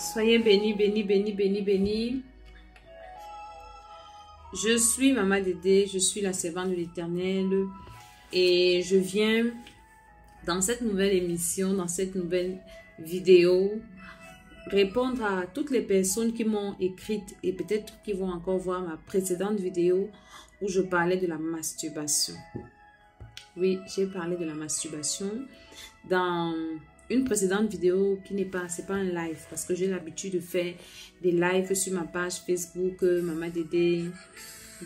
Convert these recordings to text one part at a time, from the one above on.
Soyez bénis, bénis, bénis, bénis, bénis. Je suis Maman Dédé, je suis la servante de l'Éternel et je viens dans cette nouvelle émission, dans cette nouvelle vidéo, répondre à toutes les personnes qui m'ont écrite et peut-être qui vont encore voir ma précédente vidéo où je parlais de la masturbation. Oui, j'ai parlé de la masturbation dans une précédente vidéo qui n'est pas, c'est pas un live parce que j'ai l'habitude de faire des lives sur ma page Facebook Maman Dédé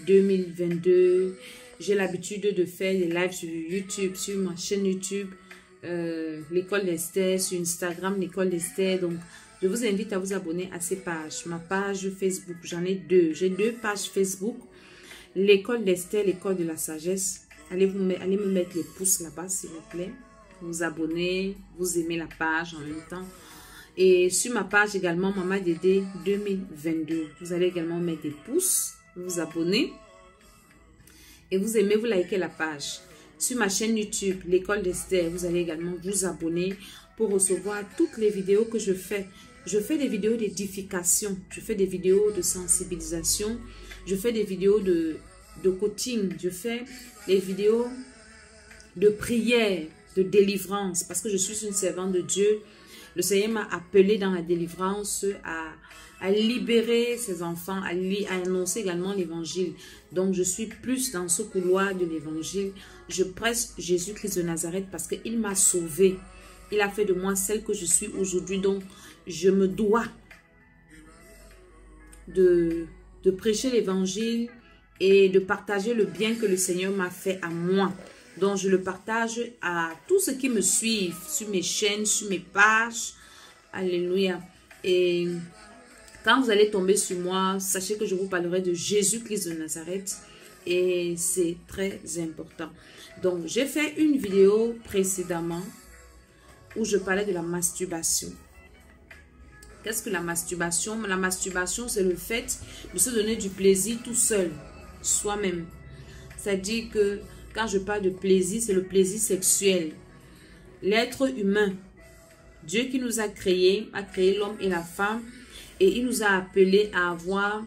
2022. J'ai l'habitude de faire des lives sur YouTube, sur ma chaîne YouTube l'école d'Esther, sur Instagram l'école d'Esther. Donc je vous invite à vous abonner à ces pages. Ma page Facebook, j'en ai deux. J'ai deux pages Facebook. L'école d'Esther, l'école de la sagesse. Allez me mettre les pouces là-bas s'il vous plaît. Vous abonner, vous aimez la page en même temps. Et sur ma page également, Maman Dédé 2022. Vous allez également mettre des pouces, vous abonner. Et vous aimez, vous likez la page. Sur ma chaîne YouTube, l'école d'Esther, vous allez également vous abonner pour recevoir toutes les vidéos que je fais. Je fais des vidéos d'édification, je fais des vidéos de sensibilisation, je fais des vidéos de coaching, je fais des vidéos de prière, de délivrance, parce que je suis une servante de Dieu. Le Seigneur m'a appelé dans la délivrance à libérer ses enfants, à annoncer également l'évangile. Donc je suis plus dans ce couloir de l'évangile. Je presse Jésus-Christ de Nazareth parce qu'il m'a sauvée. Il a fait de moi celle que je suis aujourd'hui. Donc je me dois de prêcher l'évangile et de partager le bien que le Seigneur m'a fait à moi. Donc, je le partage à tous ceux qui me suivent sur mes chaînes, sur mes pages. Alléluia. Et quand vous allez tomber sur moi, sachez que je vous parlerai de Jésus-Christ de Nazareth. Et c'est très important. Donc, j'ai fait une vidéo précédemment où je parlais de la masturbation. Qu'est-ce que la masturbation? La masturbation, c'est le fait de se donner du plaisir tout seul, soi-même. C'est-à-dire que quand je parle de plaisir, c'est le plaisir sexuel. L'être humain, Dieu qui nous a créé l'homme et la femme et il nous a appelés à avoir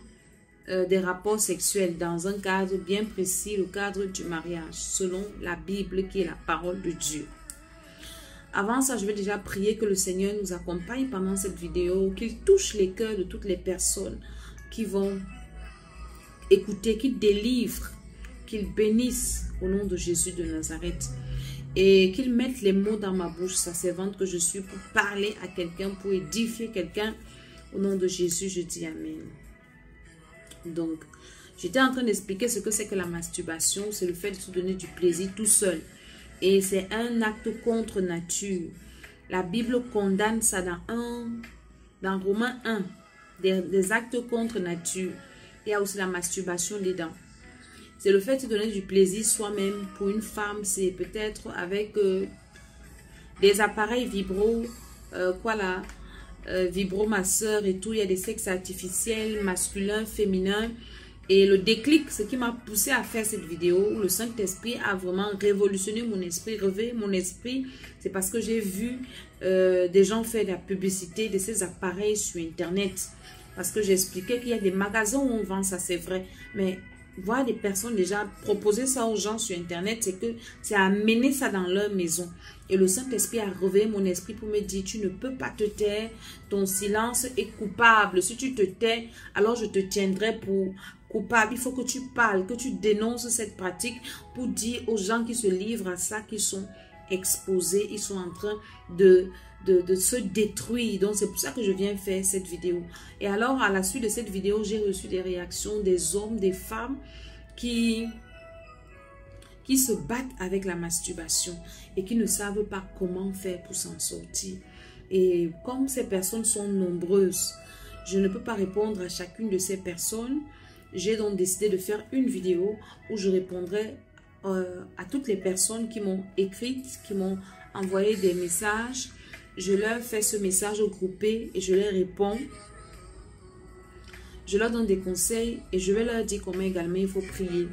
des rapports sexuels dans un cadre bien précis, le cadre du mariage, selon la Bible qui est la parole de Dieu. Avant ça, je vais déjà prier que le Seigneur nous accompagne pendant cette vidéo, qu'il touche les cœurs de toutes les personnes qui vont écouter, qu'il délivre, qu'il bénisse au nom de Jésus de Nazareth et qu'il mette les mots dans ma bouche, sa servante que je suis, pour parler à quelqu'un, pour édifier quelqu'un. Au nom de Jésus, je dis Amen. Donc, j'étais en train d'expliquer ce que c'est que la masturbation. C'est le fait de se donner du plaisir tout seul. Et c'est un acte contre nature. La Bible condamne ça dans Romains 1, des actes contre nature. Il y a aussi la masturbation dedans. C'est le fait de se donner du plaisir soi-même. Pour une femme, c'est peut-être avec des appareils vibro, vibromasseurs et tout. Il y a des sexes artificiels, masculins, féminins. Et le déclic, ce qui m'a poussé à faire cette vidéo, où le Saint-Esprit a vraiment révolutionné mon esprit, réveillé mon esprit, c'est parce que j'ai vu des gens faire de la publicité de ces appareils sur Internet. Parce que j'expliquais qu'il y a des magasins où on vend ça, c'est vrai. Mais voir des personnes déjà proposer ça aux gens sur Internet, c'est que c'est amener ça dans leur maison. Et le Saint-Esprit a réveillé mon esprit pour me dire, tu ne peux pas te taire, ton silence est coupable. Si tu te tais, alors je te tiendrai pour coupable. Il faut que tu parles, que tu dénonces cette pratique pour dire aux gens qui se livrent à ça, qui sont exposés, ils sont en train de se détruire. Donc c'est pour ça que je viens faire cette vidéo. Et alors à la suite de cette vidéo, j'ai reçu des réactions des hommes, des femmes qui se battent avec la masturbation et qui ne savent pas comment faire pour s'en sortir. Et comme ces personnes sont nombreuses, je ne peux pas répondre à chacune de ces personnes. J'ai donc décidé de faire une vidéo où je répondrai à toutes les personnes qui m'ont écrit, qui m'ont envoyé des messages. Je leur fais ce message groupé et je leur réponds. Je leur donne des conseils et je vais leur dire comment également il faut prier.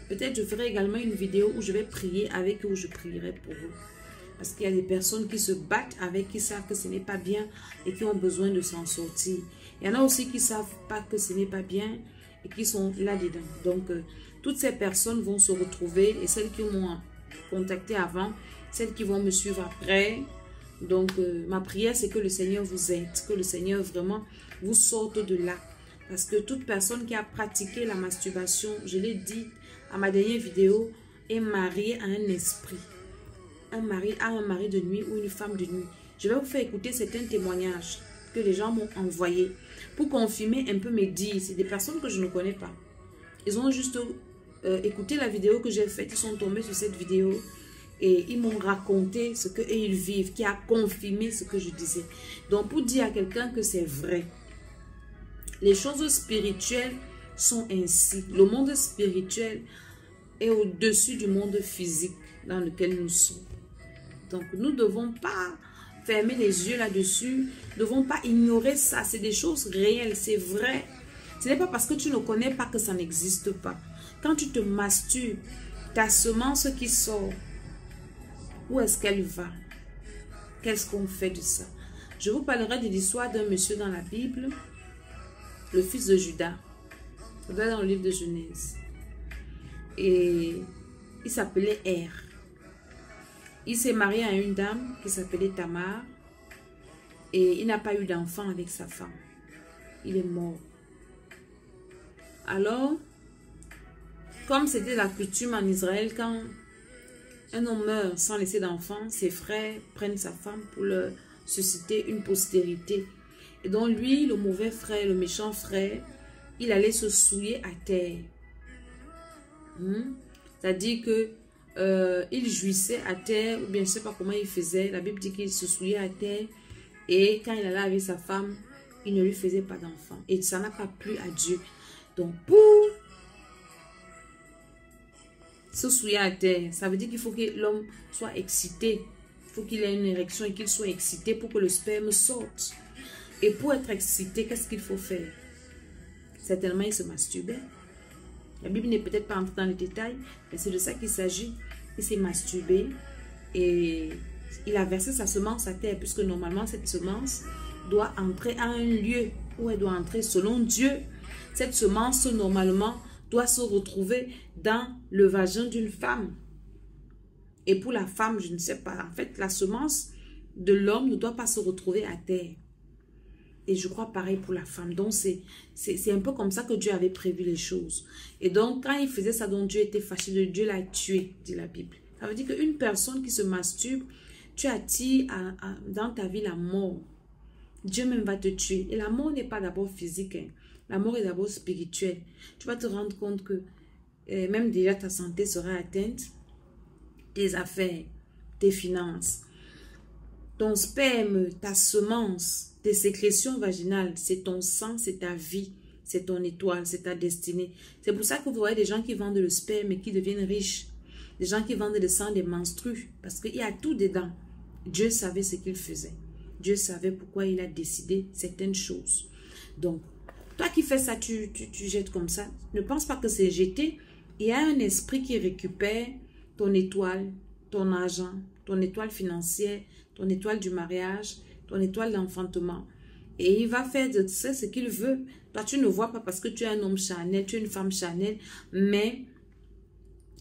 Peut-être je ferai également une vidéo où je vais prier avec eux, où je prierai pour vous. Parce qu'il y a des personnes qui se battent avec, qui savent que ce n'est pas bien et qui ont besoin de s'en sortir. Il y en a aussi qui ne savent pas que ce n'est pas bien et qui sont là-dedans. Donc, toutes ces personnes vont se retrouver et celles qui m'ont contacté avant, celles qui vont me suivre après. Donc, ma prière, c'est que le Seigneur vous aide, que le Seigneur vraiment vous sorte de là. Parce que toute personne qui a pratiqué la masturbation, je l'ai dit à ma dernière vidéo, est mariée à un esprit. Un mari a un mari de nuit ou une femme de nuit. Je vais vous faire écouter certains témoignages que les gens m'ont envoyés pour confirmer un peu mes dires. C'est des personnes que je ne connais pas. Ils ont juste écouté la vidéo que j'ai faite. Ils sont tombés sur cette vidéo et ils m'ont raconté ce qu'ils vivent, qui a confirmé ce que je disais. Donc, pour dire à quelqu'un que c'est vrai, les choses spirituelles sont ainsi. Le monde spirituel est au-dessus du monde physique dans lequel nous sommes. Donc, nous ne devons pas fermer les yeux là-dessus. Nous ne devons pas ignorer ça. C'est des choses réelles, c'est vrai. Ce n'est pas parce que tu ne connais pas que ça n'existe pas. Quand tu te masturbes, ta semence qui sort, où est-ce qu'elle va? Qu'est-ce qu'on fait de ça? Je vous parlerai de l'histoire d'un monsieur dans la Bible, le fils de Judas. Ça doit être dans le livre de Genèse. Et il s'appelait Er. Il s'est marié à une dame qui s'appelait Tamar. Et il n'a pas eu d'enfant avec sa femme. Il est mort. Alors, comme c'était la coutume en Israël, quand un homme meurt sans laisser d'enfant, ses frères prennent sa femme pour leur susciter une postérité. Et donc lui, le mauvais frère, le méchant frère, il allait se souiller à terre. C'est-à-dire que il jouissait à terre, ou bien je ne sais pas comment il faisait. La Bible dit qu'il se souillait à terre. Et quand il allait avec sa femme, il ne lui faisait pas d'enfant. Et ça n'a pas plu à Dieu. Donc pour se souiller à terre, ça veut dire qu'il faut que l'homme soit excité. Il faut qu'il ait une érection et qu'il soit excité pour que le sperme sorte. Et pour être excité, qu'est-ce qu'il faut faire? Certainement, il se masturbait. La Bible n'est peut-être pas entrée dans les détails, mais c'est de ça qu'il s'agit. Il s'est masturbé et il a versé sa semence à terre, puisque normalement, cette semence doit entrer à un lieu où elle doit entrer selon Dieu. Cette semence, normalement, doit se retrouver dans le vagin d'une femme. Et pour la femme, je ne sais pas. En fait, la semence de l'homme ne doit pas se retrouver à terre. Et je crois pareil pour la femme. Donc, c'est un peu comme ça que Dieu avait prévu les choses. Et donc, quand il faisait ça, donc Dieu était fâché de Dieu, l'a tué, dit la Bible. Ça veut dire qu'une personne qui se masturbe, tu attires dans ta vie la mort. Dieu même va te tuer. Et la mort n'est pas d'abord physique. Hein. La mort est d'abord spirituelle. Tu vas te rendre compte que même déjà ta santé sera atteinte, tes affaires, tes finances, ton sperme, ta semence, tes sécrétions vaginales, c'est ton sang, c'est ta vie, c'est ton étoile, c'est ta destinée. C'est pour ça que vous voyez des gens qui vendent le sperme et qui deviennent riches. Des gens qui vendent le sang des menstrues. Parce qu'il y a tout dedans. Dieu savait ce qu'il faisait. Dieu savait pourquoi il a décidé certaines choses. Donc, toi qui fais ça, tu jettes comme ça. Ne pense pas que c'est jeté. Il y a un esprit qui récupère ton étoile, ton argent, ton étoile financière, ton étoile du mariage, ton étoile d'enfantement. Et il va faire de ça ce qu'il veut. Toi, tu ne vois pas parce que tu es un homme charnel, tu es une femme charnelle, mais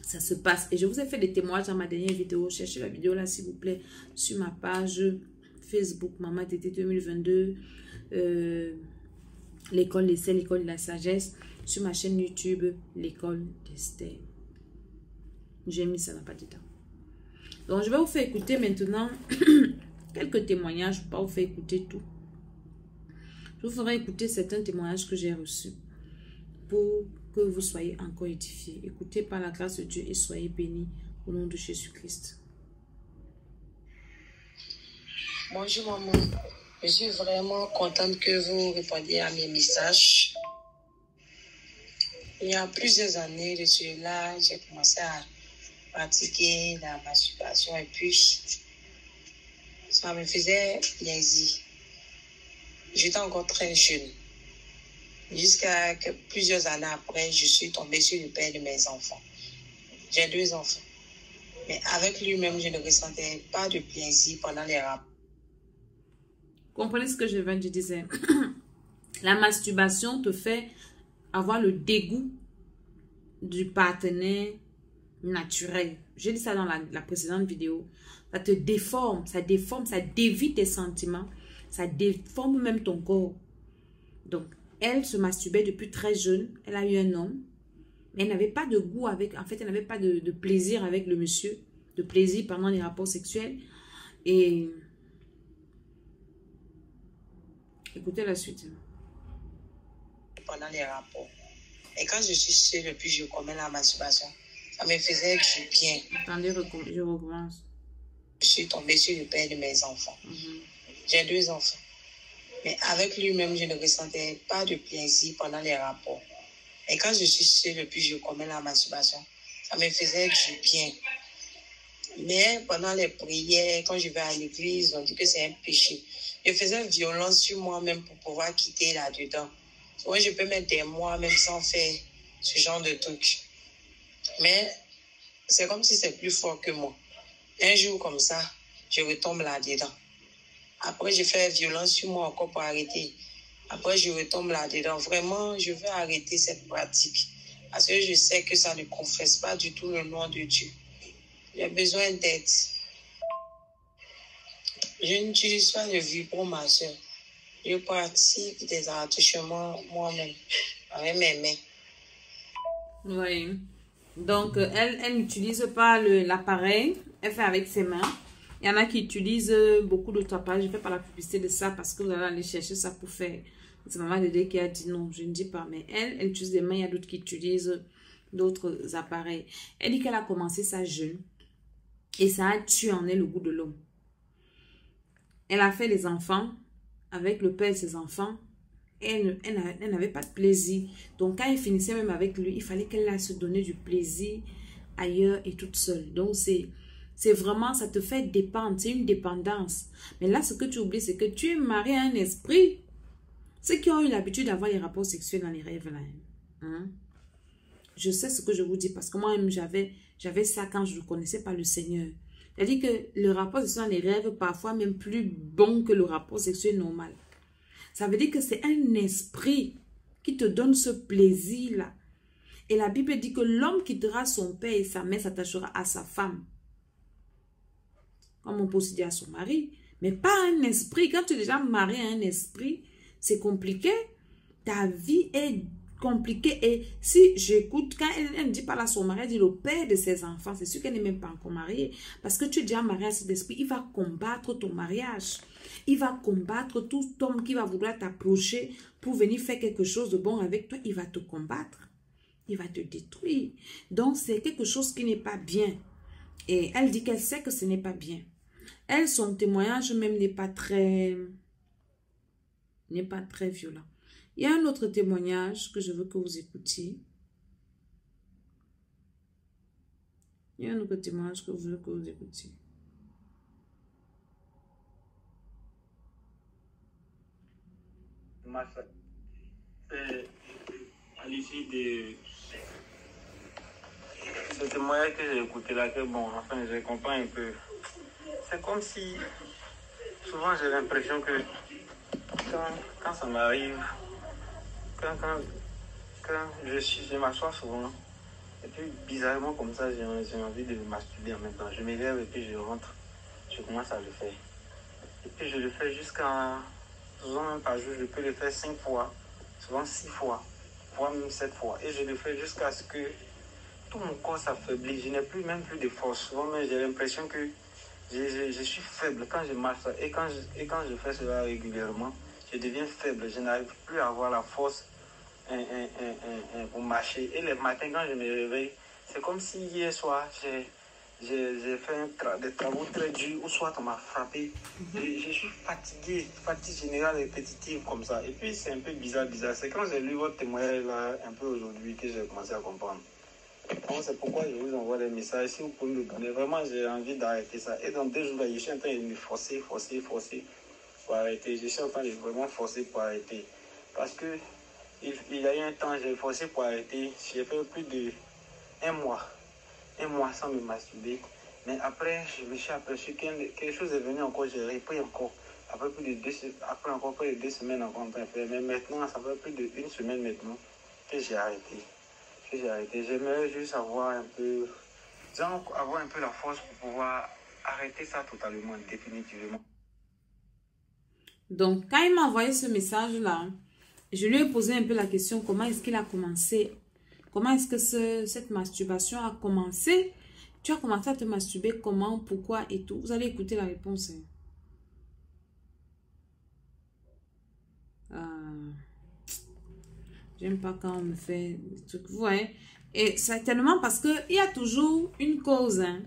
ça se passe. Et je vous ai fait des témoignages dans ma dernière vidéo. Cherchez la vidéo là, s'il vous plaît, sur ma page Facebook, Maman Tété 2022, l'école d'Esther, l'école de la sagesse, sur ma chaîne YouTube, l'école d'Esther. J'ai mis ça là pas dedans. Donc, je vais vous faire écouter maintenant quelques témoignages. Je ne vais pas vous faire écouter tout. Je vous ferai écouter certains témoignages que j'ai reçus pour que vous soyez encore édifiés. Écoutez par la grâce de Dieu et soyez bénis au nom de Jésus-Christ. Bonjour maman. Je suis vraiment contente que vous répondiez à mes messages. Il y a plusieurs années de cela, j'ai commencé à pratiquer la masturbation et puis ça me faisait plaisir. J'étais encore très jeune. Jusqu'à plusieurs années après, je suis tombée sur le père de mes enfants. J'ai 2 enfants. Mais avec lui-même, je ne ressentais pas de plaisir pendant les rapports. Comprenez ce que je viens de dire. La masturbation te fait avoir le dégoût du partenaire naturel. J'ai dit ça dans la précédente vidéo. Ça te déforme, ça dévie tes sentiments, ça déforme même ton corps. Donc, elle se masturbait depuis très jeune. Elle a eu un homme. Mais elle n'avait pas de goût avec... En fait, elle n'avait pas de plaisir avec le monsieur. De plaisir pendant les rapports sexuels. Et... écoutez la suite. Pendant les rapports. Et quand je suis seule et puis je commets la masturbation, ça me faisait du bien. Attendez, je recommence. Je suis tombée sur le père de mes enfants. J'ai 2 enfants. Mais avec lui-même, je ne ressentais pas de plaisir pendant les rapports. Et quand je suis seule et puis je commets la masturbation, ça me faisait du bien. Mais pendant les prières, quand je vais à l'église, on dit que c'est un péché. Je faisais violence sur moi-même pour pouvoir quitter là-dedans. Souvent, je peux mettre des mois même sans faire ce genre de truc. Mais c'est comme si c'est plus fort que moi. Un jour comme ça, je retombe là-dedans. Après, je fais violence sur moi encore pour arrêter. Après, je retombe là-dedans. Vraiment, je veux arrêter cette pratique. Parce que je sais que ça ne confesse pas du tout le nom de Dieu. J'ai besoin d'aide. Je n'utilise pas le vibro, ma soeur. Je pratique des attouchements moi-même, avec mes mains. Oui. Donc, elle n'utilise pas l'appareil. Elle fait avec ses mains. Il y en a qui utilisent beaucoup d'autres appareils. Je ne fais pas la publicité de ça parce que vous allez aller chercher ça pour faire. C'est maman Dédé qui a dit non, je ne dis pas. Mais elle utilise des mains. Il y a d'autres qui utilisent d'autres appareils. Elle dit qu'elle a commencé ça jeune. Et ça a tué en elle le goût de l'homme. Elle a fait les enfants avec le père de ses enfants. Elle n'avait pas de plaisir. Donc, quand elle finissait même avec lui, il fallait qu'elle aille se donner du plaisir ailleurs et toute seule. Donc, c'est vraiment, ça te fait dépendre. C'est une dépendance. Mais là, ce que tu oublies, c'est que tu es marié à un esprit. Ceux qui ont eu l'habitude d'avoir les rapports sexuels dans les rêves, là. Hein? Je sais ce que je vous dis parce que moi-même, j'avais ça quand je ne connaissais pas le Seigneur. C'est-à-dire que le rapport sexuel dans les rêves, parfois même plus bon que le rapport sexuel normal. Ça veut dire que c'est un esprit qui te donne ce plaisir-là. Et la Bible dit que l'homme quittera son père et sa mère s'attachera à sa femme. Comme on peut aussi dire à son mari. Mais pas un esprit. Quand tu es déjà marié à un esprit, c'est compliqué. Ta vie est compliquée. Et si j'écoute, quand elle ne dit pas à son mari, elle dit le père de ses enfants, c'est sûr qu'elle n'est même pas encore mariée. Parce que tu es déjà marié à cet esprit, il va combattre ton mariage. Il va combattre tout homme qui va vouloir t'approcher pour venir faire quelque chose de bon avec toi. Il va te combattre. Il va te détruire. Donc, c'est quelque chose qui n'est pas bien. Et elle dit qu'elle sait que ce n'est pas bien. Elle, son témoignage même n'est pas très violent. Il y a un autre témoignage que je veux que vous écoutiez. Il y a un autre témoignage que je veux que vous écoutiez. À l'issue de ce témoignage que j'ai écouté là, que bon, enfin, je comprends un peu. C'est comme si, souvent j'ai l'impression que quand ça m'arrive, quand je m'assois souvent, et puis bizarrement comme ça, j'ai envie de me masturber en même temps. Je m'élève et puis je rentre, je commence à le faire. Et puis je le fais jusqu'à, souvent même par jour, je peux le faire 5 fois, souvent 6 fois, voire même 7 fois. Et je le fais jusqu'à ce que tout mon corps s'affaiblit. Je n'ai même plus de force. Souvent même j'ai l'impression que je suis faible quand je marche. Et quand je fais cela régulièrement, je deviens faible. Je n'arrive plus à avoir la force pour marcher. Et les matins, quand je me réveille, c'est comme si hier soir, j'ai fait des travaux très durs, ou soit on m'a frappé. Je suis fatigué, fatigue générale répétitive comme ça. Et puis c'est un peu bizarre. C'est quand j'ai lu votre témoignage là, un peu aujourd'hui, que j'ai commencé à comprendre. Donc c'est pourquoi je vous envoie des messages. Si vous pouvez me donner, vraiment j'ai envie d'arrêter ça. Et dans 2 jours, là, je suis en train de me forcer pour arrêter. Je suis en train de vraiment forcer pour arrêter. Parce que il y a eu un temps, j'ai forcé pour arrêter. J'ai fait plus de 1 mois. 1 mois sans me masturber. Mais après, je me suis aperçu que quelque chose est venu encore, j'ai repris encore. Après encore plus de 2 semaines encore en train de faire. Mais maintenant, ça fait plus d'1 semaine maintenant que j'ai arrêté. J'aimerais juste avoir un peu, disons, avoir un peu la force pour pouvoir arrêter ça totalement, définitivement. Donc, quand il m'a envoyé ce message-là, je lui ai posé un peu la question, comment est-ce qu'il a commencé? Comment est-ce que cette masturbation a commencé? Tu as commencé à te masturber comment, pourquoi et tout. Vous allez écouter la réponse. J'aime pas quand on me fait des trucs. Vous voyez? Et certainement parce qu'il y a toujours une cause. Hein?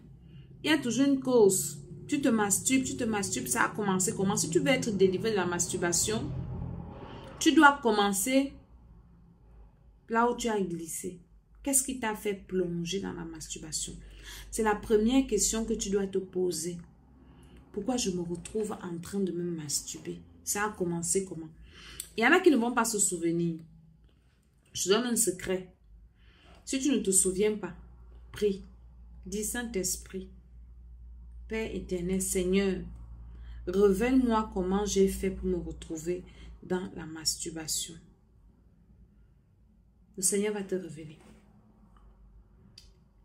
Il y a toujours une cause. Tu te masturbes, ça a commencé comment? Si tu veux être délivré de la masturbation, tu dois commencer là où tu as glissé. Qu'est-ce qui t'a fait plonger dans la masturbation? C'est la première question que tu dois te poser. Pourquoi je me retrouve en train de me masturber? Ça a commencé comment? Il y en a qui ne vont pas se souvenir. Je te donne un secret. Si tu ne te souviens pas, prie. Dis Saint-Esprit, Père éternel, Seigneur, révèle-moi comment j'ai fait pour me retrouver dans la masturbation. Le Seigneur va te révéler.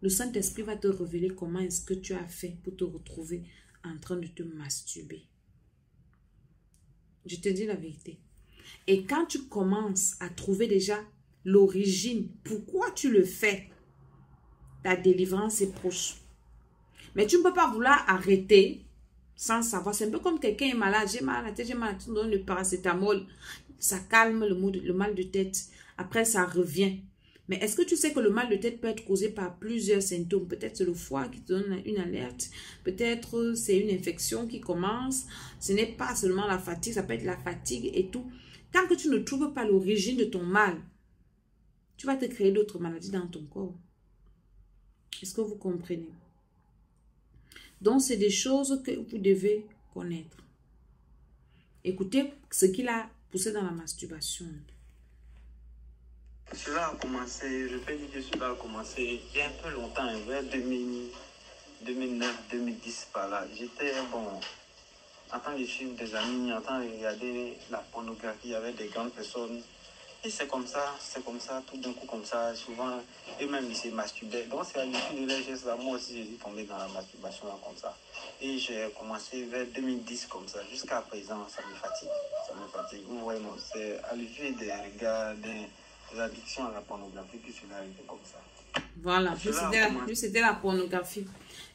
Le Saint-Esprit va te révéler comment est-ce que tu as fait pour te retrouver en train de te masturber. Je te dis la vérité. Et quand tu commences à trouver déjà l'origine, pourquoi tu le fais, ta délivrance est proche. Mais tu ne peux pas vouloir arrêter sans savoir. C'est un peu comme quelqu'un est malade. J'ai mal à la tête, j'ai mal à la tête, on donne le paracétamol. Ça calme le mal de tête. Après, ça revient. Mais est-ce que tu sais que le mal de tête peut être causé par plusieurs symptômes? Peut-être c'est le foie qui te donne une alerte. Peut-être c'est une infection qui commence. Ce n'est pas seulement la fatigue, ça peut être la fatigue et tout. Tant que tu ne trouves pas l'origine de ton mal, tu vas te créer d'autres maladies dans ton corps. Est-ce que vous comprenez? Donc, c'est des choses que vous devez connaître. Écoutez ce qu'il a poussé dans la masturbation. Cela a commencé, je peux dire que cela a commencé il y a un peu longtemps, vers 2009, 2010 par là. J'étais, bon, en train de suivre des amis, en train de regarder la pornographie avec des grandes personnes. Et c'est comme ça, tout d'un coup comme ça, souvent, eux-mêmes ils se masturbaient. Donc c'est à l'issue de leurs gestes là, moi aussi j'ai tombé dans la masturbation là, comme ça. Et j'ai commencé vers 2010 comme ça, jusqu'à présent ça me fatigue. Vous voyez, c'est à l'issue des regards, des addictions à la pornographie que cela arrivé comme ça. Voilà, c'était la pornographie.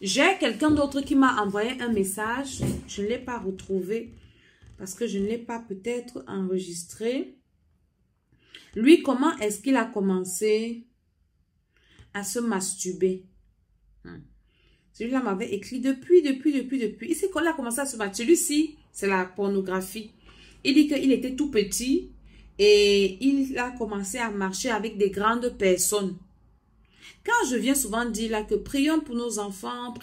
J'ai quelqu'un d'autre qui m'a envoyé un message, je ne l'ai pas retrouvé parce que je ne l'ai pas peut-être enregistré. Lui, comment est-ce qu'il a commencé à se masturber? Celui-là m'avait écrit depuis. Il sait qu'on a commencé à se masturber. Celui-ci, c'est la pornographie. Il dit qu'il était tout petit et il a commencé à marcher avec des grandes personnes. Quand je viens souvent dire là que prions pour nos enfants,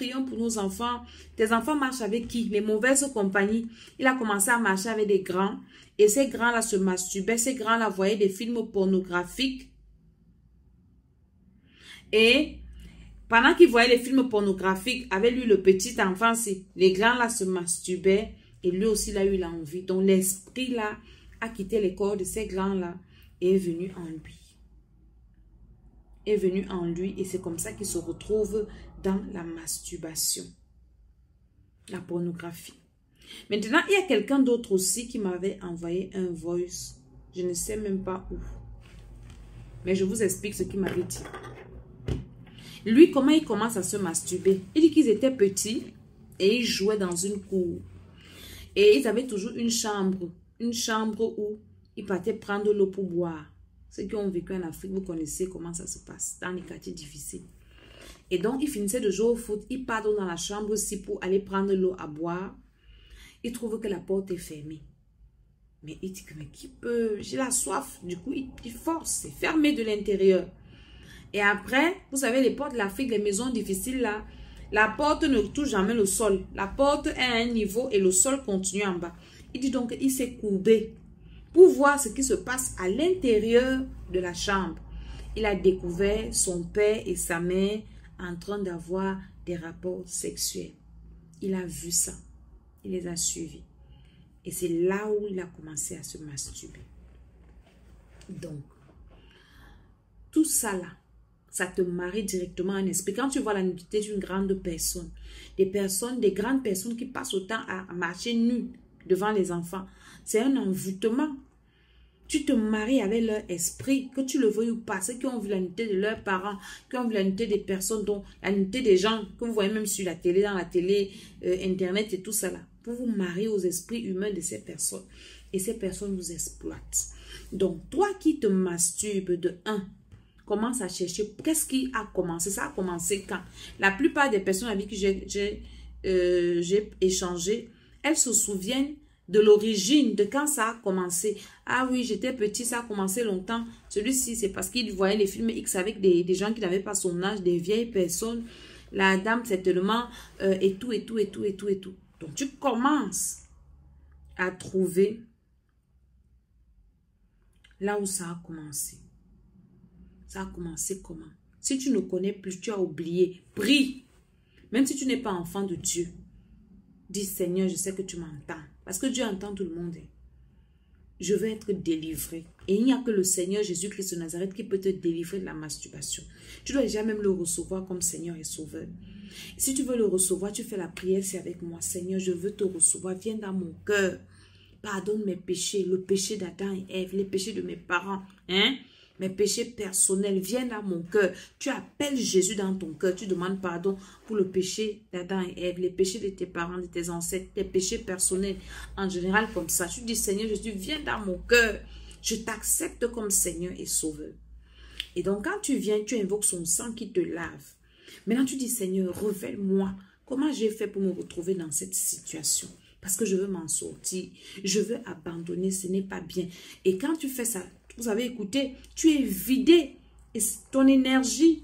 tes enfants marchent avec qui? Les mauvaises compagnies. Il a commencé à marcher avec des grands. Et ces grands-là se masturbaient. Ces grands-là voyaient des films pornographiques. Et pendant qu'ils voyaient les films pornographiques, avec lui le petit enfant, les grands-là se masturbaient. Et lui aussi, il a eu l'envie. Donc l'esprit-là a quitté les corps de ces grands-là et est venu en lui. Et c'est comme ça qu'il se retrouve dans la masturbation. La pornographie. Maintenant, il y a quelqu'un d'autre aussi qui m'avait envoyé un voice. Je ne sais même pas où. Mais je vous explique ce qu'il m'avait dit. Lui, comment il commence à se masturber? Il dit qu'ils étaient petits et ils jouaient dans une cour. Et ils avaient toujours une chambre où ils partaient prendre l'eau pour boire. Ceux qui ont vécu en Afrique, vous connaissez comment ça se passe dans les quartiers difficiles. Et donc, ils finissaient de jouer au foot. Ils partent dans la chambre aussi pour aller prendre l'eau à boire. Il trouve que la porte est fermée. Mais il dit que, mais qui peut? J'ai la soif. Du coup, il force. C'est fermé de l'intérieur. Et après, vous savez, les portes de l'Afrique, les maisons difficiles là, la porte ne touche jamais le sol. La porte est à un niveau et le sol continue en bas. Il dit donc qu'il s'est courbé pour voir ce qui se passe à l'intérieur de la chambre. Il a découvert son père et sa mère en train d'avoir des rapports sexuels. Il a vu ça. Il les a suivis. Et c'est là où il a commencé à se masturber. Donc, tout ça là, ça te marie directement en esprit. Quand tu vois la nudité d'une grande personne, des grandes personnes qui passent autant à marcher nues devant les enfants, c'est un envoûtement. Tu te maries avec leur esprit, que tu le veuilles ou pas. Ceux qui ont vu la nudité de leurs parents, qui ont vu la nudité des personnes, dont la nudité des gens, que vous voyez même sur la télé, dans la télé, Internet et tout ça là. Pour vous marier aux esprits humains de ces personnes. Et ces personnes vous exploitent. Donc, toi qui te masturbes de 1, commence à chercher qu'est-ce qui a commencé. Ça a commencé quand? La plupart des personnes avec qui j'ai échangé, elles se souviennent de l'origine, de quand ça a commencé. Ah oui, j'étais petit, ça a commencé longtemps. Celui-ci, c'est parce qu'il voyait les films X avec des gens qui n'avaient pas son âge, des vieilles personnes. La dame, c'est tellement et tout. Donc, tu commences à trouver là où ça a commencé. Ça a commencé comment? Si tu ne connais plus, tu as oublié. Prie. Même si tu n'es pas enfant de Dieu. Dis, Seigneur, je sais que tu m'entends. Parce que Dieu entend tout le monde. Je veux être délivré. Et il n'y a que le Seigneur Jésus-Christ de Nazareth qui peut te délivrer de la masturbation. Tu dois déjà même le recevoir comme Seigneur et Sauveur. Si tu veux le recevoir, tu fais la prière, c'est avec moi. Seigneur, je veux te recevoir. Viens dans mon cœur. Pardonne mes péchés. Le péché d'Adam et Ève. Les péchés de mes parents. Mes péchés personnels, viens dans mon cœur. Tu appelles Jésus dans ton cœur. Tu demandes pardon pour le péché d'Adam et Ève, les péchés de tes parents, de tes ancêtres, tes péchés personnels. En général, comme ça. Tu dis, Seigneur Jésus, viens dans mon cœur. Je t'accepte comme Seigneur et Sauveur. Et donc, quand tu viens, tu invoques son sang qui te lave. Maintenant, tu dis, Seigneur, révèle-moi comment j'ai fait pour me retrouver dans cette situation. Parce que je veux m'en sortir. Je veux abandonner, ce n'est pas bien. Et quand tu fais ça, vous avez écouté, tu es vidé. Et ton énergie,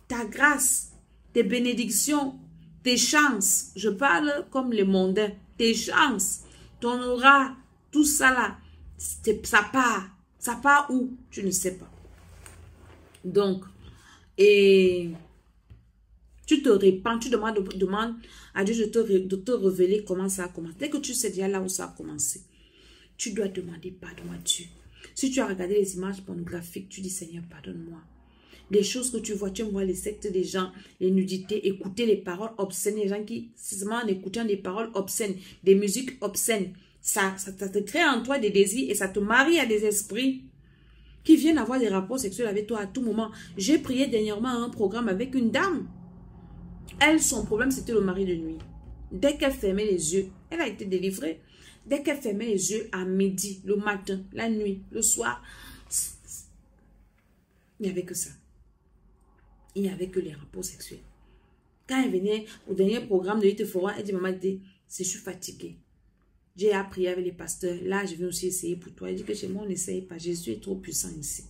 ta grâce, tes bénédictions, tes chances. Je parle comme les mondains. Tes chances, ton aura, tout ça là, ça part. Ça part où? Tu ne sais pas. Donc, et tu te répands, tu demandes à Dieu de te révéler comment ça a commencé. Dès que tu sais déjà là où ça a commencé, tu dois demander pardon à Dieu. Si tu as regardé les images pornographiques, tu dis Seigneur, pardonne-moi. Les choses que tu vois les sectes des gens, les nudités, écouter les paroles obscènes, les gens qui, simplement en écoutant des paroles obscènes, des musiques obscènes, ça te crée en toi des désirs et ça te marie à des esprits qui viennent avoir des rapports sexuels avec toi à tout moment. J'ai prié dernièrement un programme avec une dame. Elle, son problème, c'était le mari de nuit. Dès qu'elle fermait les yeux, elle a été délivrée. Dès qu'elle fermait les yeux à midi, le matin, la nuit, le soir, il n'y avait que ça. Il n'y avait que les rapports sexuels. Quand elle venait au dernier programme de Hit Forum, elle dit, maman, je suis fatiguée. J'ai appris avec les pasteurs. Là, je vais aussi essayer pour toi. Elle dit que chez moi, on n'essaye pas. Jésus est trop puissant ici.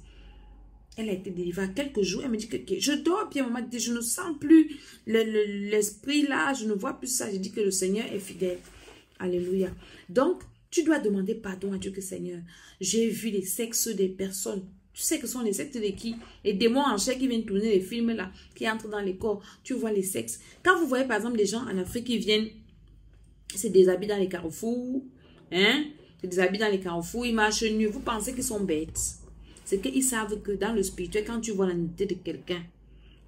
Elle a été délivrée à quelques jours. Elle me dit que je dors bien, maman. Je ne sens plus l'esprit là. Je ne vois plus ça. Je dis que le Seigneur est fidèle. Alléluia. Donc, tu dois demander pardon à Dieu que Seigneur, j'ai vu les sexes des personnes. Tu sais que ce sont les sexes de qui? Les démons en chair qui viennent tourner les films là, qui entrent dans les corps. Tu vois les sexes. Quand vous voyez par exemple des gens en Afrique qui viennent se déshabiller dans les carrefours, se déshabiller dans les carrefours, ils marchent nus. Vous pensez qu'ils sont bêtes. C'est qu'ils savent que dans le spirituel, quand tu vois la nudité de quelqu'un,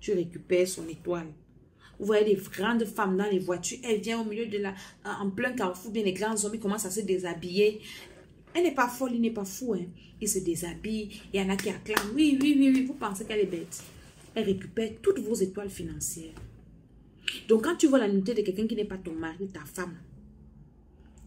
tu récupères son étoile. Vous voyez des grandes femmes dans les voitures, elles viennent au milieu de en plein carrefour, bien les grands hommes, ils commencent à se déshabiller. Elle n'est pas folle, il n'est pas fou. Il se déshabille, il y en a qui acclament. Oui, vous pensez qu'elle est bête. Elle récupère toutes vos étoiles financières. Donc quand tu vois la nudité de quelqu'un qui n'est pas ton mari, ta femme,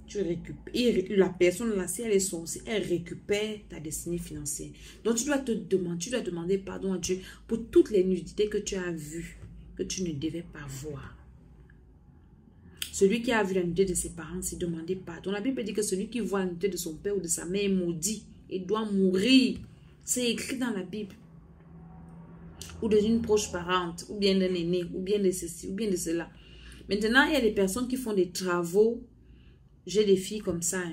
tu récupères, la personne là, si elle est sorcière, elle récupère ta destinée financière. Donc tu dois demander pardon à Dieu pour toutes les nudités que tu as vues, que tu ne devais pas voir. Celui qui a vu la nudité de ses parents s'est demandé pardon. La Bible dit que celui qui voit la nudité de son père ou de sa mère est maudit et doit mourir. C'est écrit dans la Bible. Ou d'une proche parente, ou bien d'un aîné, ou bien de ceci, ou bien de cela. Maintenant, il y a des personnes qui font des travaux. J'ai des filles comme ça,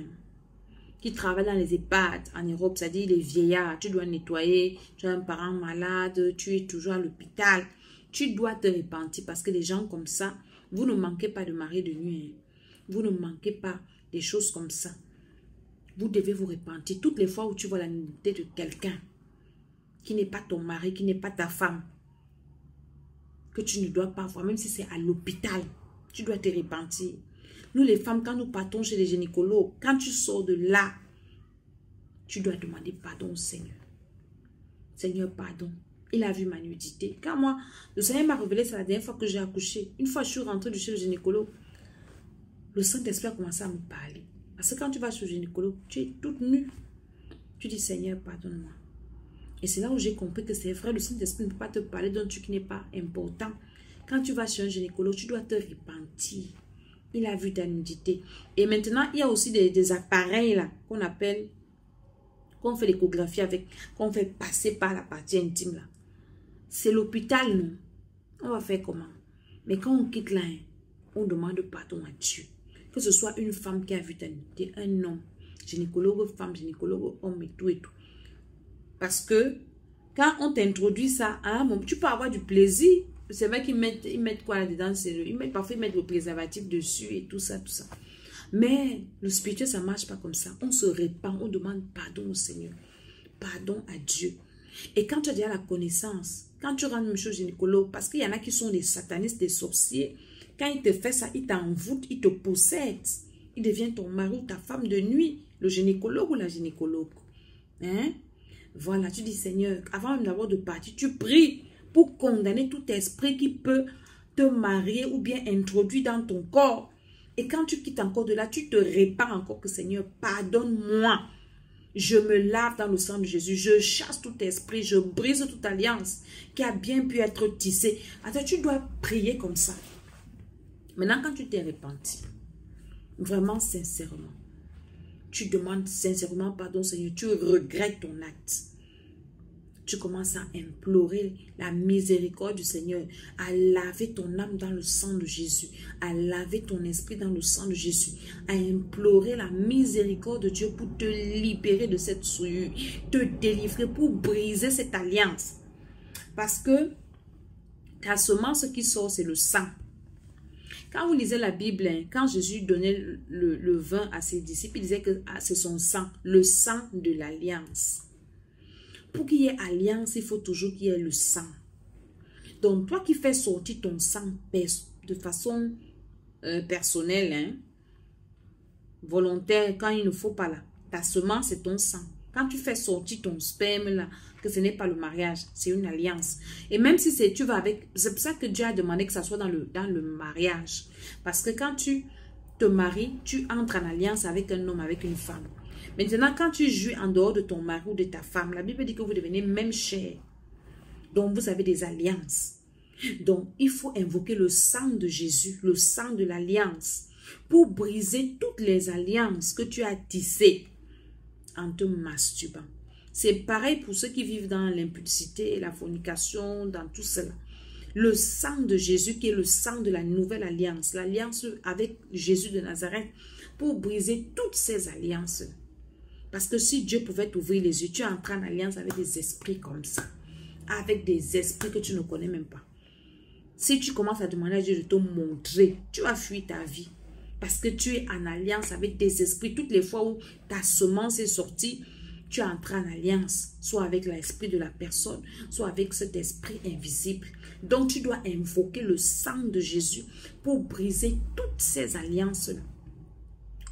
qui travaillent dans les EHPAD en Europe, c'est-à-dire les vieillards. Tu dois nettoyer, tu as un parent malade, tu es toujours à l'hôpital. Tu dois te repentir parce que des gens comme ça, vous ne manquez pas de mari de nuit. Hein. Vous ne manquez pas des choses comme ça. Vous devez vous repentir. Toutes les fois où tu vois la nudité de quelqu'un qui n'est pas ton mari, qui n'est pas ta femme, que tu ne dois pas voir, même si c'est à l'hôpital, tu dois te repentir. Nous les femmes, quand nous partons chez les gynécologues, quand tu sors de là, tu dois demander pardon au Seigneur. Seigneur, pardon. Il a vu ma nudité. Quand moi, le Seigneur m'a révélé, c'est la dernière fois que j'ai accouché. Une fois, je suis rentrée de chez le gynécologue. Le Saint-Esprit a commencé à me parler. Parce que quand tu vas chez le gynécologue, tu es toute nue. Tu dis, Seigneur, pardonne-moi. Et c'est là où j'ai compris que c'est vrai, le Saint-Esprit ne peut pas te parler d'un truc qui n'est pas important. Quand tu vas chez un gynécologue, tu dois te repentir. Il a vu ta nudité. Et maintenant, il y a aussi des appareils là qu'on appelle, qu'on fait l'échographie avec, qu'on fait passer par la partie intime là. C'est l'hôpital, non? On va faire comment? Mais quand on quitte là, on demande pardon à Dieu. Que ce soit une femme qui a vu ta nudité, un homme, gynécologue, femme, gynécologue, homme et tout et tout. Parce que quand on t'introduit ça, à un moment, tu peux avoir du plaisir. C'est vrai qu'ils mettent quoi là-dedans? Parfois, ils mettent le préservatif dessus et tout ça, tout ça. Mais le spirituel, ça ne marche pas comme ça. On se répand, on demande pardon au Seigneur. Pardon à Dieu. Et quand tu as déjà la connaissance, quand tu rentres chez le gynécologue, parce qu'il y en a qui sont des satanistes, des sorciers, quand il te fait ça, il t'envoûte, il te possède. Il devient ton mari ou ta femme de nuit, le gynécologue ou la gynécologue. Hein? Voilà, tu dis Seigneur, avant même d'avoir de partir, tu pries pour condamner tout esprit qui peut te marier ou bien introduire dans ton corps. Et quand tu quittes encore de là, tu te répands encore que Seigneur, pardonne-moi. Je me lave dans le sang de Jésus. Je chasse tout esprit. Je brise toute alliance qui a bien pu être tissée. Attends, tu dois prier comme ça. Maintenant, quand tu t'es repenti, vraiment sincèrement, tu demandes sincèrement pardon, Seigneur. Tu regrettes ton acte. Tu commences à implorer la miséricorde du Seigneur, à laver ton âme dans le sang de Jésus, à laver ton esprit dans le sang de Jésus, à implorer la miséricorde de Dieu pour te libérer de cette souillure, te délivrer, pour briser cette alliance. Parce que ta semence qui sort, c'est le sang. Quand vous lisez la Bible, quand Jésus donnait le vin à ses disciples, il disait que c'est son sang, le sang de l'alliance. Pour qu'il y ait alliance, il faut toujours qu'il y ait le sang. Donc, toi qui fais sortir ton sang de façon personnelle, volontaire, quand il ne faut pas là, ta semence, c'est ton sang. Quand tu fais sortir ton sperme là, que ce n'est pas le mariage, c'est une alliance. Et même si tu vas avec, c'est pour ça que Dieu a demandé que ça soit dans le mariage. Parce que quand tu te maries, tu entres en alliance avec un homme, avec une femme. Maintenant, quand tu jouis en dehors de ton mari ou de ta femme, la Bible dit que vous devenez même chair. Donc, vous avez des alliances. Donc, il faut invoquer le sang de Jésus, le sang de l'alliance, pour briser toutes les alliances que tu as tissées en te masturbant. C'est pareil pour ceux qui vivent dans l'impudicité, la fornication, dans tout cela. Le sang de Jésus qui est le sang de la nouvelle alliance, l'alliance avec Jésus de Nazareth, pour briser toutes ces alliances. Parce que si Dieu pouvait t'ouvrir les yeux, tu es en train d'alliance avec des esprits comme ça. Avec des esprits que tu ne connais même pas. Si tu commences à demander à Dieu de te montrer, tu vas fuir ta vie. Parce que tu es en alliance avec des esprits. Toutes les fois où ta semence est sortie, tu es entré en alliance. Soit avec l'esprit de la personne, soit avec cet esprit invisible. Donc tu dois invoquer le sang de Jésus pour briser toutes ces alliances-là.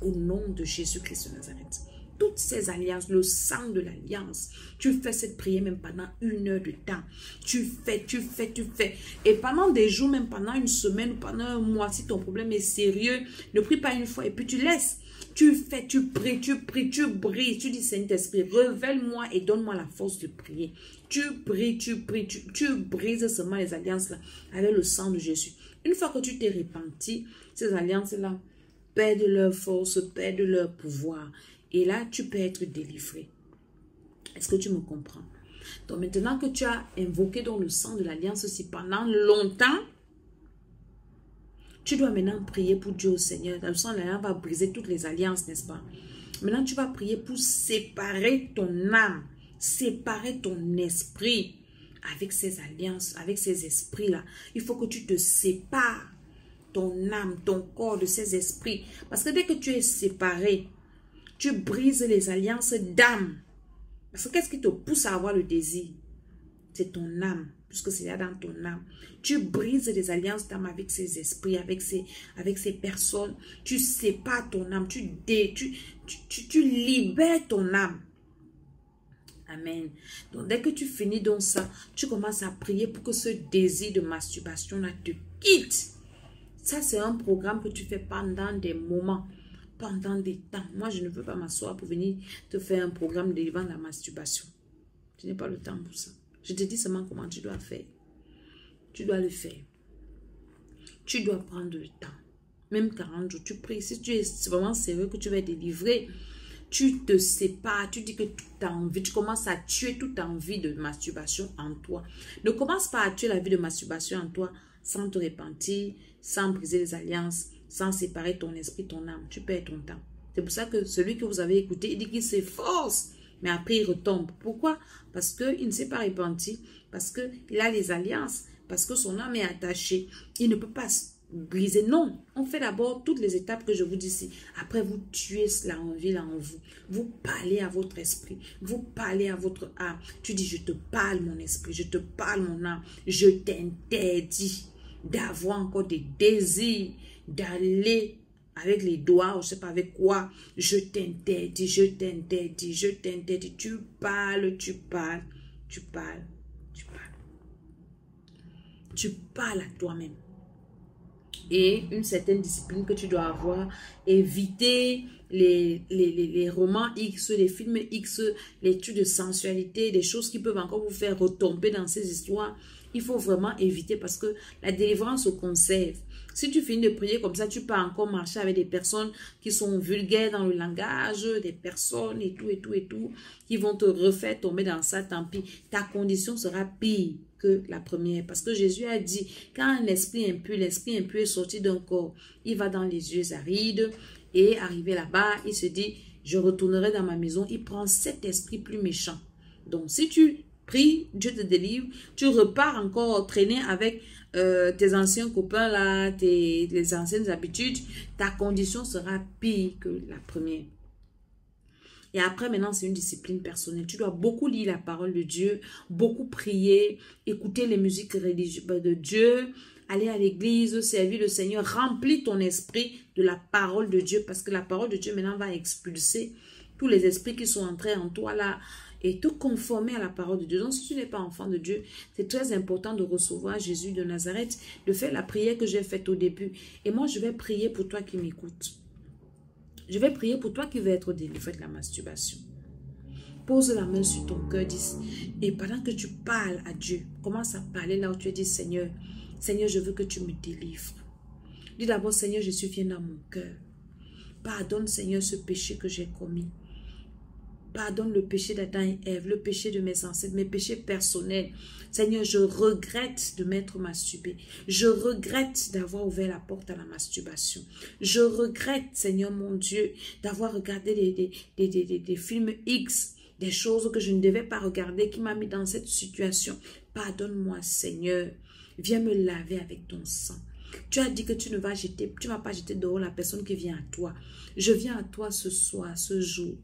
Au nom de Jésus-Christ de Nazareth. Toutes ces alliances, le sang de l'alliance. Tu fais cette prière même pendant 1 heure de temps. Tu fais. Et pendant des jours, même pendant une semaine ou pendant un mois, si ton problème est sérieux, ne prie pas une fois et puis tu laisses. Tu fais, tu pries, tu brises. Tu dis, Saint-Esprit, révèle-moi et donne-moi la force de prier. Tu pries, tu brises seulement les alliances-là avec le sang de Jésus. Une fois que tu t'es repenti, ces alliances-là perdent leur force, perdent leur pouvoir. Et là, tu peux être délivré. Est-ce que tu me comprends? Donc maintenant que tu as invoqué dans le sang de l'alliance aussi pendant longtemps, tu dois maintenant prier pour Dieu au Seigneur. Dans le sang de l'alliance va briser toutes les alliances, n'est-ce pas? Maintenant, tu vas prier pour séparer ton âme, séparer ton esprit avec ces alliances, avec ces esprits-là. Il faut que tu te sépares, ton âme, ton corps de ces esprits. Parce que dès que tu es séparé, tu brises les alliances d'âme. Parce que qu'est-ce qui te pousse à avoir le désir? C'est ton âme, puisque c'est là dans ton âme. Tu brises les alliances d'âme avec ces esprits, avec ces personnes. Tu sépares ton âme, tu libères ton âme. Amen. Donc, dès que tu finis donc ça, tu commences à prier pour que ce désir de masturbation-là te quitte. Ça, c'est un programme que tu fais pendant des moments, pendant des temps. Moi, je ne veux pas m'asseoir pour venir te faire un programme délivrant la masturbation. Je n'ai pas le temps pour ça. Je te dis seulement comment tu dois faire. Tu dois le faire. Tu dois prendre le temps. Même 40 jours, tu pries. Si tu es vraiment sérieux que tu vas être délivré, tu te sépares, tu dis que toute envie, tu commences à tuer toute envie de masturbation en toi. Ne commence pas à tuer la vie de masturbation en toi sans te repentir, sans briser les alliances, sans séparer ton esprit, ton âme. Tu perds ton temps. C'est pour ça que celui que vous avez écouté, il dit qu'il s'efforce, mais après il retombe. Pourquoi? Parce qu'il ne s'est pas repenti, parce qu'il a les alliances, parce que son âme est attachée. Il ne peut pas briser. Non, on fait d'abord toutes les étapes que je vous dis ici. Après, vous tuez la envie là en vous. Vous parlez à votre esprit. Vous parlez à votre âme. Tu dis, je te parle mon esprit, je te parle mon âme. Je t'interdis d'avoir encore des désirs, d'aller avec les doigts, ou je ne sais pas avec quoi. Je t'interdis, je t'interdis, je t'interdis. Tu parles, tu parles, tu parles, tu parles. Tu parles à toi-même. Et une certaine discipline que tu dois avoir. Éviter les romans X, les films X, les trucs de sensualité, des choses qui peuvent encore vous faire retomber dans ces histoires. Il faut vraiment éviter parce que la délivrance se conserve. Si tu finis de prier comme ça, tu peux encore marcher avec des personnes qui sont vulgaires dans le langage, des personnes et tout, qui vont te refaire tomber dans ça, tant pis. Ta condition sera pire que la première. Parce que Jésus a dit, quand un esprit impur est sorti d'un corps, il va dans les yeux arides et arrivé là-bas, il se dit, je retournerai dans ma maison. Il prend cet esprit plus méchant. Donc, si tu pries, Dieu te délivre, tu repars encore traîner avec tes anciens copains là, les anciennes habitudes, ta condition sera pire que la première. Et après, maintenant, c'est une discipline personnelle. Tu dois beaucoup lire la parole de Dieu, beaucoup prier, écouter les musiques religieuses de Dieu, aller à l'église, servir le Seigneur, remplis ton esprit de la parole de Dieu, parce que la parole de Dieu maintenant va expulser tous les esprits qui sont entrés en toi là, et te conformer à la parole de Dieu. Donc, si tu n'es pas enfant de Dieu, c'est très important de recevoir Jésus de Nazareth, de faire la prière que j'ai faite au début. Et moi, je vais prier pour toi qui m'écoutes. Je vais prier pour toi qui veux être délivré de la masturbation. Pose la main sur ton cœur et pendant que tu parles à Dieu, commence à parler là où tu dis, Seigneur, Seigneur, je veux que tu me délivres. Dis d'abord, Seigneur, je suis dans mon cœur. Pardonne, Seigneur, ce péché que j'ai commis. Pardonne le péché d'Adam et Ève, le péché de mes ancêtres, mes péchés personnels. Seigneur, je regrette de m'être masturbé. Je regrette d'avoir ouvert la porte à la masturbation. Je regrette, Seigneur mon Dieu, d'avoir regardé des films X, des choses que je ne devais pas regarder, qui m'a mis dans cette situation. Pardonne-moi, Seigneur. Viens me laver avec ton sang. Tu as dit que tu ne vas pas jeter dehors la personne qui vient à toi. Je viens à toi ce soir, ce jour.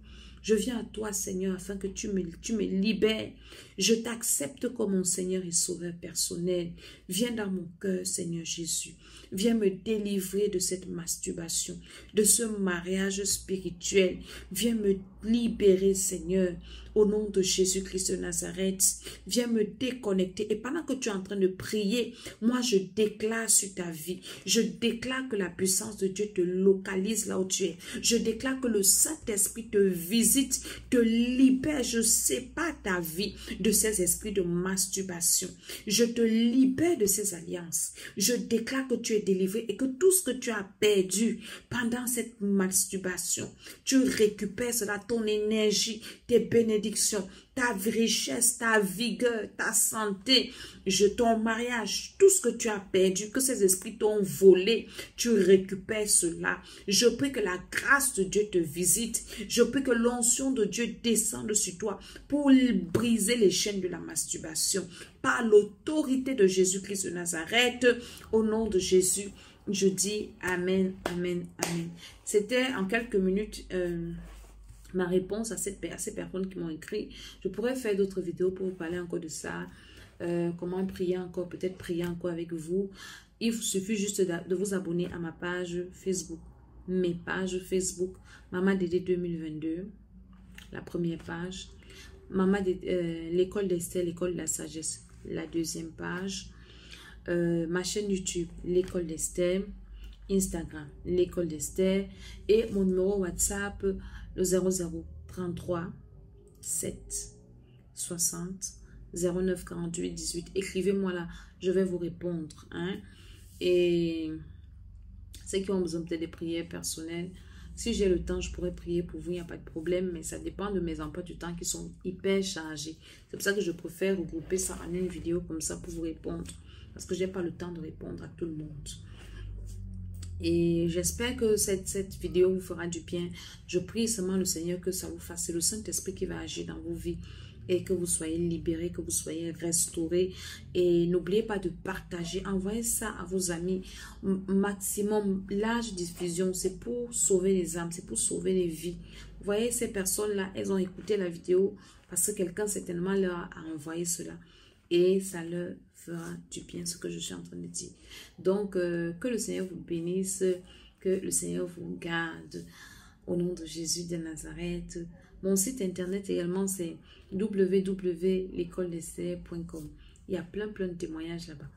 Je viens à toi, Seigneur, afin que tu me libères. Je t'accepte comme mon Seigneur et Sauveur personnel. Viens dans mon cœur, Seigneur Jésus. Viens me délivrer de cette masturbation, de ce mariage spirituel. Viens me libérer, Seigneur, au nom de Jésus-Christ de Nazareth. Viens me déconnecter. Et pendant que tu es en train de prier, moi, je déclare sur ta vie. Je déclare que la puissance de Dieu te localise là où tu es. Je déclare que le Saint-Esprit te visite, te libère. Je sépare ta vie de ces esprits de masturbation. Je te libère de ces alliances. Je déclare que tu es délivré et que tout ce que tu as perdu pendant cette masturbation, tu récupères cela, ton énergie, tes bénédictions, ta richesse, ta vigueur, ta santé, ton mariage, tout ce que tu as perdu, que ces esprits t'ont volé, tu récupères cela. Je prie que la grâce de Dieu te visite. Je prie que l'on l'onction de Dieu descende sur toi pour briser les chaînes de la masturbation. Par l'autorité de Jésus-Christ de Nazareth, au nom de Jésus, je dis Amen, Amen, Amen. C'était en quelques minutes ma réponse à ces personnes qui m'ont écrit. Je pourrais faire d'autres vidéos pour vous parler encore de ça. Comment prier encore, peut-être prier encore avec vous. Il vous suffit juste de vous abonner à ma page Facebook. Mes pages Facebook. Maman Dédé 2022. La première page. L'école d'Esther, l'école de la sagesse. La deuxième page. Ma chaîne YouTube, l'école d'Esther. Instagram, l'école d'Esther. Et mon numéro WhatsApp, le 0033 7 60 09 48 18. Écrivez-moi là, je vais vous répondre. Hein? Et ceux qui ont besoin peut-être des prières personnelles, si j'ai le temps, je pourrais prier pour vous, il n'y a pas de problème, mais ça dépend de mes emplois du temps qui sont hyper chargés. C'est pour ça que je préfère regrouper ça en une vidéo comme ça pour vous répondre, parce que je n'ai pas le temps de répondre à tout le monde. Et j'espère que cette vidéo vous fera du bien. Je prie seulement le Seigneur que ça vous fasse. C'est le Saint-Esprit qui va agir dans vos vies et que vous soyez libérés, que vous soyez restaurés. Et n'oubliez pas de partager. Envoyez ça à vos amis. Maximum, large diffusion, c'est pour sauver les âmes, c'est pour sauver les vies. Vous voyez, ces personnes-là, elles ont écouté la vidéo parce que quelqu'un certainement leur a envoyé cela. Et ça leur fera du bien, ce que je suis en train de dire. Donc, que le Seigneur vous bénisse, que le Seigneur vous garde. Au nom de Jésus de Nazareth. Mon site internet également, c'est www.lecoledesther.com. Il y a plein de témoignages là-bas.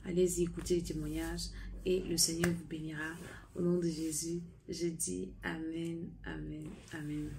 Allez-y, écoutez les témoignages et le Seigneur vous bénira. Au nom de Jésus, je dis Amen, Amen, Amen.